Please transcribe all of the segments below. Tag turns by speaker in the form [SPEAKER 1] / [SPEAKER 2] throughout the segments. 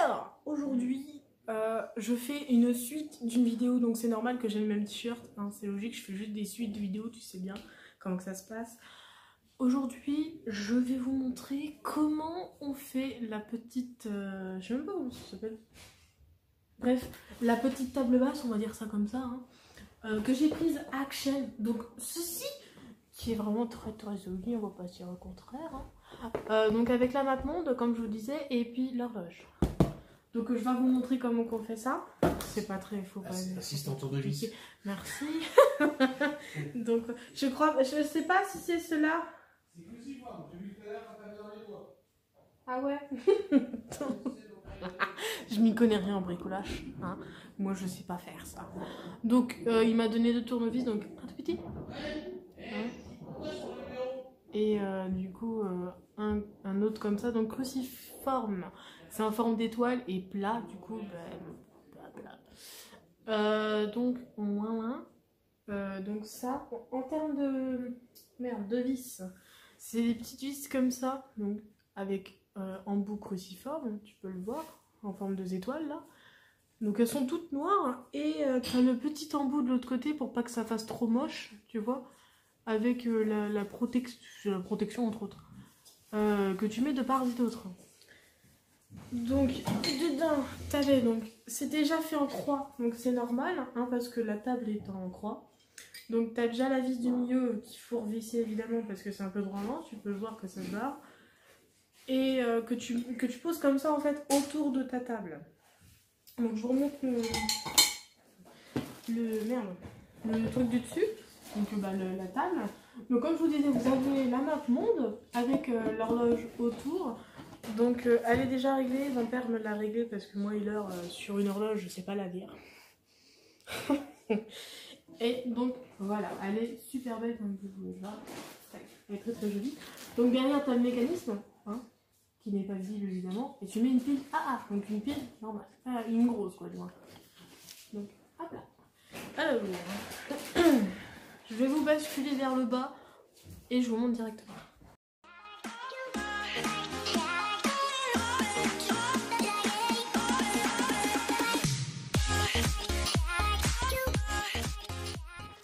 [SPEAKER 1] Alors, aujourd'hui, je fais une suite d'une vidéo, donc c'est normal que j'ai le même t-shirt, hein, c'est logique, je fais juste des suites de vidéos, tu sais bien comment que ça se passe. Aujourd'hui, je vais vous montrer comment on fait la petite... je sais même pas comment ça s'appelle. Bref, la petite table basse, on va dire ça comme ça, hein, que j'ai prise à Action. Donc ceci, qui est vraiment très très joli, on va pas dire le contraire. Hein. Donc avec la map monde, comme je vous disais, et puis l'horloge. Donc je vais vous montrer comment on fait ça. C'est pas très faux.
[SPEAKER 2] Assistant tour de vis.
[SPEAKER 1] Merci. Donc je crois, je sais pas si c'est cela.
[SPEAKER 2] C'est possible, j'ai vu tout à l'heure quand t'avais dans les doigts.
[SPEAKER 1] Ah ouais. Je m'y connais rien en bricolage, hein. Moi je sais pas faire ça. Donc il m'a donné 2 tournevis, donc un tout petit. Hein. Et du coup un autre comme ça, donc cruciforme. C'est en forme d'étoile et plat, du coup plat. Donc moins donc ça, en termes de vis, c'est des petites vis comme ça, donc avec embout cruciforme, tu peux le voir, en forme de étoiles là. Donc elles sont toutes noires et tu as le petit embout de l'autre côté pour pas que ça fasse trop moche, tu vois, avec la protection entre autres, que tu mets de part et d'autre. Donc dedans, t'avais donc, c'est déjà fait en croix, donc c'est normal, hein, parce que la table est en croix. Donc t'as déjà la vis du milieu qu'il faut revisser évidemment parce que c'est un peu branlant, tu peux voir que ça se barre. Et que tu poses comme ça en fait autour de ta table. Donc je vous remonte le truc du dessus, donc la table. Donc comme je vous disais, vous avez la map monde avec l'horloge autour. Donc elle est déjà réglée, mon père me l'a réglée parce que moi il heure sur une horloge, je sais pas la dire. Et donc voilà, elle est super belle comme vous pouvez voir. Elle est très très jolie. Donc derrière tu as le mécanisme, hein, qui n'est pas visible évidemment, et tu mets une pile AA, donc une pile normale, une grosse quoi du moins. Donc hop là. Alors, je vais vous basculer vers le bas et je vous montre directement.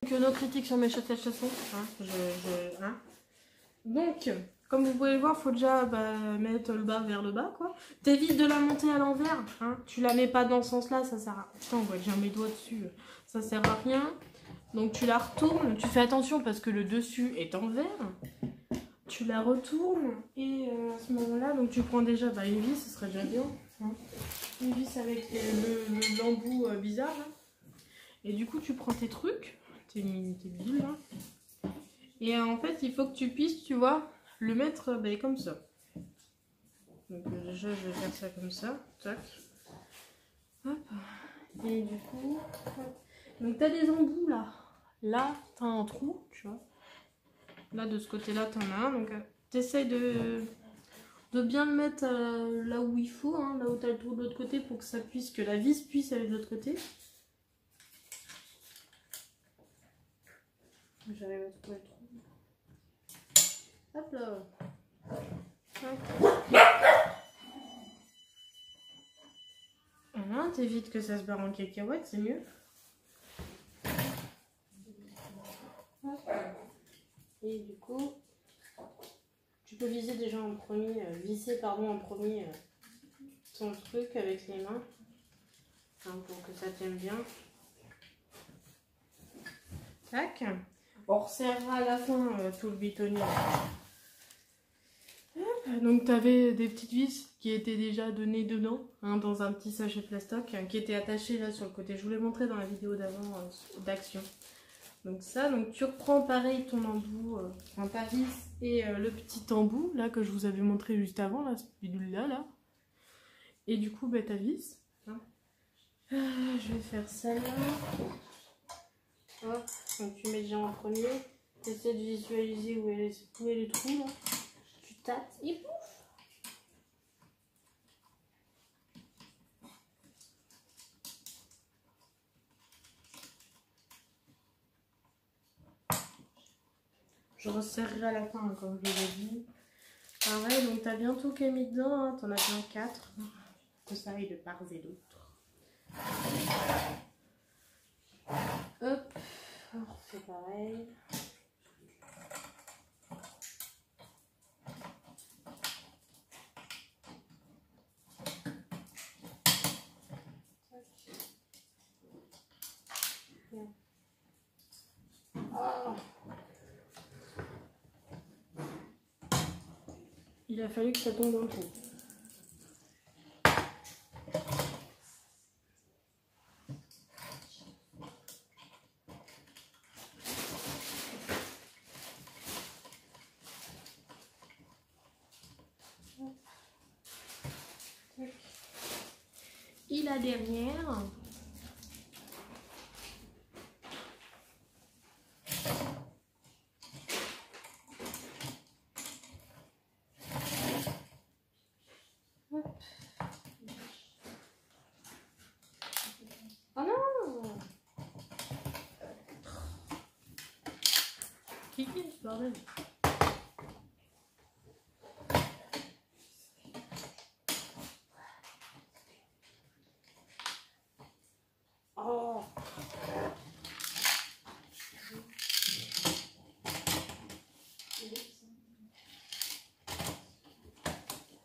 [SPEAKER 1] Donc nos critiques sur mes chaussettes chassons, hein, Donc, comme vous pouvez le voir, faut déjà mettre le bas vers le bas, quoi. T'évites de la monter à l'envers, hein. Tu la mets pas dans ce sens-là, ça sert à... Putain, on voit déjà mes doigts dessus, ça sert à rien. Donc tu la retournes, tu fais attention parce que le dessus est en verre. Tu la retournes et à ce moment-là, donc tu prends déjà une vis, ce serait déjà bien. Hein. Une vis avec l'embout bizarre. Là. Et du coup, tu prends tes trucs, tes billes là. Et en fait, il faut que tu puisses, tu vois, le mettre comme ça. Donc déjà, je vais faire ça comme ça. Tac. Hop. Et du coup, hop. Donc tu as des embouts là. Là, tu as un trou, tu vois. Là, de ce côté-là, tu en as un. Donc tu essayes de bien le mettre là où il faut, hein, là où tu as le trou de l'autre côté pour que ça puisse, que la vis puisse aller de l'autre côté. J'arrive à trouver le trou. Hop là. Voilà, t'évites que ça se barre en cacahuète, c'est mieux. Et du coup, tu peux viser déjà en premier, en premier ton truc avec les mains, hein, pour que ça tienne bien. Tac. On resserrera à la fin tout le bitonnier. Donc tu avais des petites vis qui étaient déjà données dedans, hein, dans un petit sachet plastoc, qui était attaché là sur le côté. Je vous l'ai montré dans la vidéo d'avant d'Action. Donc ça, donc tu reprends pareil ton embout, ta vis et le petit embout là que je vous avais montré juste avant, là, ce bidule là. Et du coup, ta vis. Hein. Je vais faire ça là. Hop, donc tu mets déjà en premier. Tu essaies de visualiser où est le trou là. Tu tâtes et pouf. Je resserrerai à la fin, comme je l'ai dit. Ah ouais, donc t'as bien tout qui est mis dedans, hein. T'en as bien 4. Que ça aille de part et d'autre. Hop, on refait pareil. Oh. Il a fallu que ça tombe dans le trou. Et la dernière. Oh non! Kiki, ce bordel. Oh!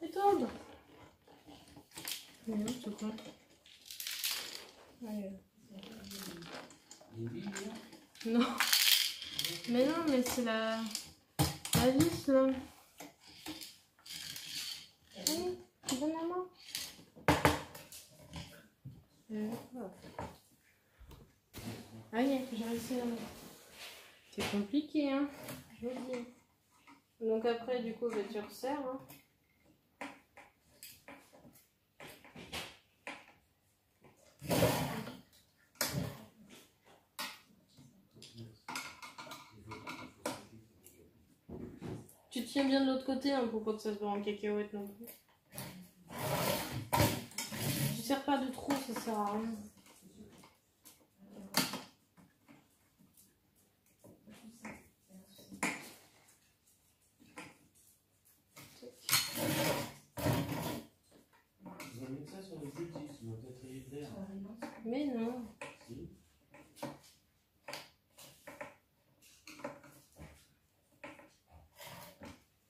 [SPEAKER 1] Et tombe! Mais non, c'est quoi? Ouais. Non. Mais non, mais c'est la vis là. Allez, donne la main. Ah oui, j'ai réussi à la main. C'est compliqué, hein. Je veux dire. Donc après, du coup, tu resserres. Hein. Tu tiens bien de l'autre côté hein, pour pas que ça se voit en cacahuète non plus. Tu sers pas de trop, ça sert à rien. Mais non.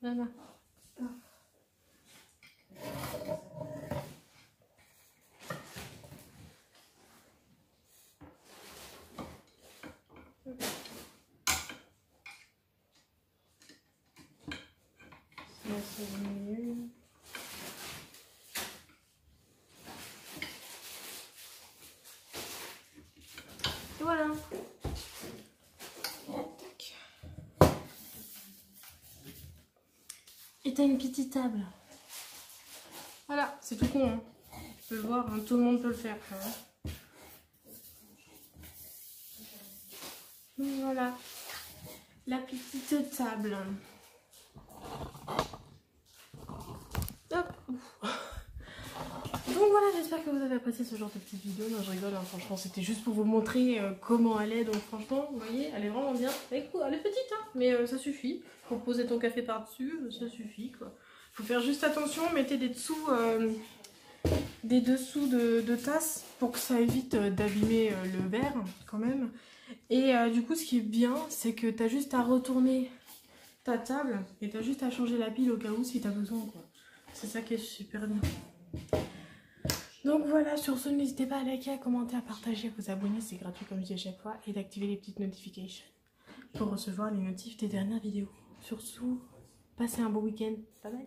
[SPEAKER 1] Voilà. C'est mieux. Et voilà. Et t'as une petite table. Voilà, c'est tout con. Hein. Tu peux le voir, hein, tout le monde peut le faire. Hein. Voilà. La petite table. Hop. Donc voilà, j'espère que vous avez apprécié ce genre de petite vidéo. Non, je rigole, hein, franchement, c'était juste pour vous montrer comment elle est. Donc franchement, vous voyez, elle est vraiment bien. Elle est petite, hein, mais ça suffit. Pour poser ton café par-dessus, ça suffit, quoi. Faut faire juste attention, mettez des dessous de tasses pour que ça évite d'abîmer le verre, quand même. Et du coup, ce qui est bien, c'est que t'as juste à retourner ta table et t'as juste à changer la pile au cas où si t'as besoin, quoi. C'est ça qui est super bien. Donc voilà, sur ce, n'hésitez pas à liker, à commenter, à partager, à vous abonner, c'est gratuit comme je dis à chaque fois, et d'activer les petites notifications pour recevoir les notifs des dernières vidéos. Sur ce, passez un bon week-end. Bye bye.